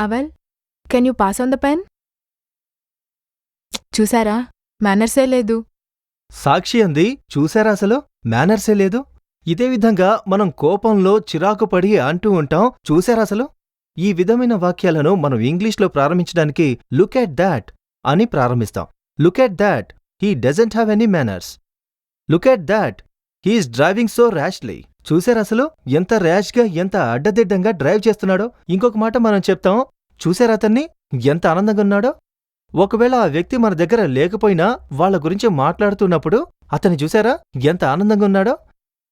Aval, can you pass on the pen? చూసారా, మేనర్సే లేదు. సాక్షి అంది, చూశారా అసలు మేనర్సే లేదు. ఇదే విధంగా మనం కోపంలో చిరాకుపడి అంటూ ఉంటాం, చూశారా అసలు. ఈ విధమైన వాక్యాలను మనం ఇంగ్లీష్లో ప్రారంభించడానికి లుక్ ఎట్ దాట్ అని ప్రారంభిస్తాం. Look at that, he doesn't have any manners. Look at that, he's driving so rashly. చూశారా అసలు ఎంత ర్యాష్గా, ఎంత అడ్డదిడ్డంగా డ్రైవ్ చేస్తున్నాడో. ఇంకొక మాట మనం చెప్తాం, చూశారా అతన్ని ఎంత ఆనందంగా ఉన్నాడో. ఒకవేళ ఆ వ్యక్తి మన దగ్గర లేకపోయినా వాళ్ళ గురించి మాట్లాడుతున్నప్పుడు అతన్ని చూశారా ఎంత ఆనందంగా ఉన్నాడో.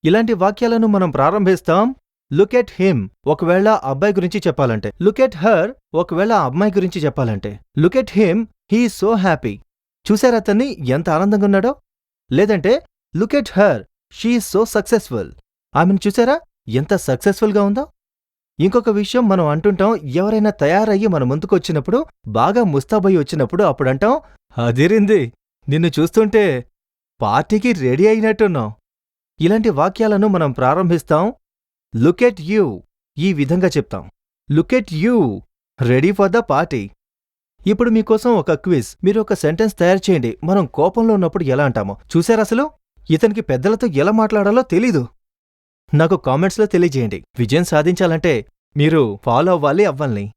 ఇలాంటి వాక్యాలను మనం ప్రారంభిస్తాం లుక్ ఎట్ హిమ్ ఒకవేళ అబ్బాయి గురించి చెప్పాలంటే, లుక్ ఎట్ హర్ ఒకవేళ ఆ అమ్మాయి గురించి చెప్పాలంటే, look at him, he is so happy. చూశారా అతన్ని ఎంత ఆనందంగా ఉన్నాడో. లేదంటే look at her, she is so successful. ఆమెను చూశారా ఎంత సక్సెస్ఫుల్గా ఉందో. ఇంకొక విషయం మనం అంటుంటాం, ఎవరైనా తయారయ్యి మన ముందుకొచ్చినప్పుడు, బాగా ముస్తాబయ్యి వచ్చినప్పుడు అప్పుడంటాం, అదిరింది, నిన్ను చూస్తుంటే పార్టీకి రెడీ అయినట్టున్నాం. ఇలాంటి వాక్యాలను మనం ప్రారంభిస్తాం లుక్ ఎట్ యూ, ఈ విధంగా చెప్తాం, look at you, ready for the party. ఇప్పుడు మీకోసం ఒక క్విజ్. మీరు ఒక సెంటెన్స్ తయారు చేయండి, మనం కోపంలో ఉన్నప్పుడు ఎలా అంటామో. చూశారా అసలు ఇతనికి పెద్దలతో ఎలా మాట్లాడాలో తెలీదు. నాకు కామెంట్స్లో తెలియజేయండి. విజయం సాధించాలంటే మీరు ఫాలో అవ్వాలి అవ్వాలని.